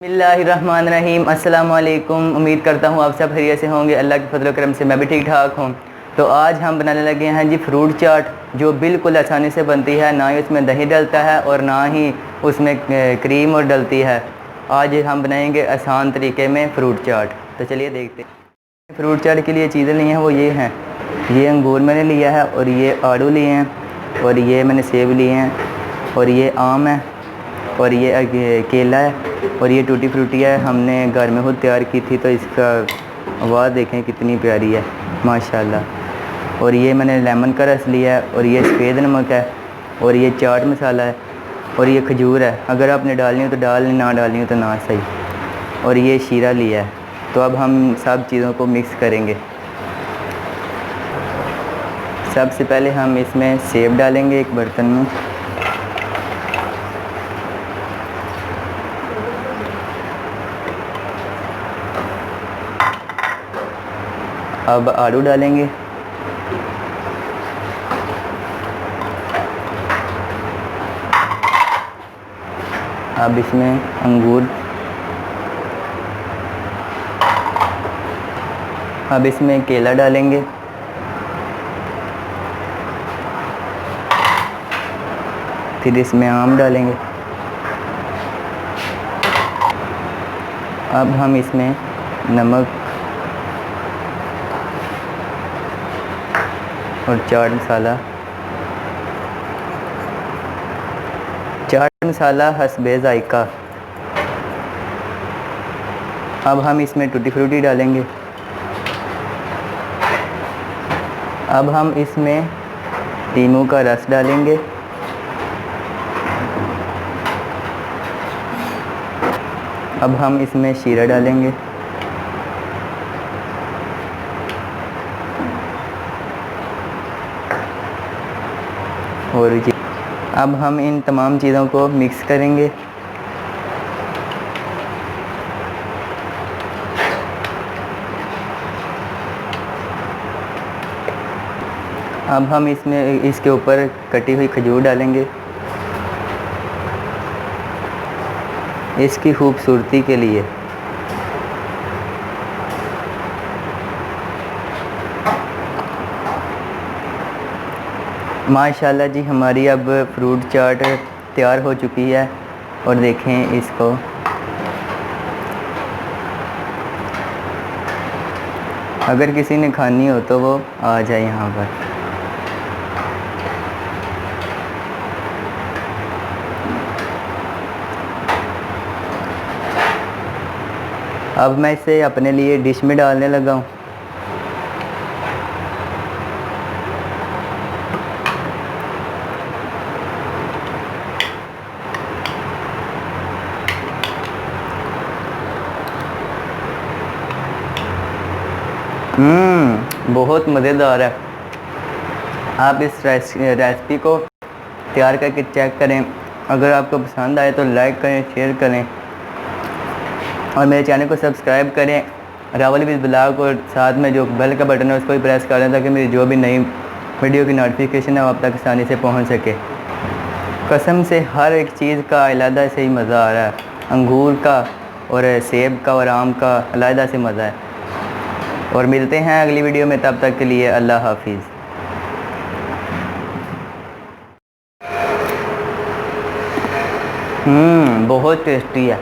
बिस्मिल्लाहिर्रहमानिर्रहीम। अस्सलाम वालेकुम। उम्मीद करता हूँ आप सब खैरियत से होंगे। अल्लाह के फजल करम से मैं भी ठीक ठाक हूँ। तो आज हम बनाने लगे हैं जी फ्रूट चाट, जो बिल्कुल आसानी से बनती है। ना ही उसमें दही डलता है और ना ही उसमें क्रीम और डलती है। आज हम बनाएंगे आसान तरीके में फ्रूट चाट। तो चलिए देखते हैं। फ्रूट चाट के लिए चीज़ें ली हैं वो ये हैं। ये अंगूर मैंने लिया है और ये आड़ू लिए हैं और ये मैंने सेब लिए हैं और ये आम है और ये केला है और ये टूटी फ्रूटी है। हमने घर में खुद तैयार की थी, तो इसका आवाज़ देखें कितनी प्यारी है माशाल्लाह। और ये मैंने लेमन का रस लिया है और ये सफ़ेद नमक है और ये चाट मसाला है और ये खजूर है। अगर आपने डालनी हो तो डाल, ना डालनी हो तो ना सही। और ये शीरा लिया है। तो अब हम सब चीज़ों को मिक्स करेंगे। सबसे पहले हम इसमें सेब डालेंगे एक बर्तन में। अब आलू डालेंगे। अब इसमें अंगूर, अब इसमें केला डालेंगे। फिर इसमें आम डालेंगे। अब हम इसमें नमक और चाट मसाला हस्बे ज़ायका। अब हम इसमें टूटी फ्रूटी डालेंगे। अब हम इसमें नींबू का रस डालेंगे। अब हम इसमें शीरा डालेंगे। और ये अब हम इन तमाम चीज़ों को मिक्स करेंगे। अब हम इसमें इसके ऊपर कटी हुई खजूर डालेंगे इसकी खूबसूरती के लिए। माशाल्लाह जी, हमारी अब फ्रूट चाट तैयार हो चुकी है। और देखें इसको, अगर किसी ने खानी हो तो वो आ जाए यहाँ पर। अब मैं इसे अपने लिए डिश में डालने लगा हूँ। बहुत मज़ेदार है। आप इस रेसिपी को तैयार करके चेक करें। अगर आपको पसंद आए तो लाइक करें, शेयर करें और मेरे चैनल को सब्सक्राइब करें। रावल विद ब्लॉग, और साथ में जो बेल का बटन है उसको भी प्रेस कर दें ताकि मेरी जो भी नई वीडियो की नोटिफिकेशन है वो आप तक आसानी से पहुंच सके। कसम से हर एक चीज़ का अलग से ही मज़ा आ रहा है। अंगूर का और सेब का और आम का अलग से मज़ा है। और मिलते हैं अगली वीडियो में, तब तक के लिए अल्लाह हाफिज़। बहुत टेस्टी है।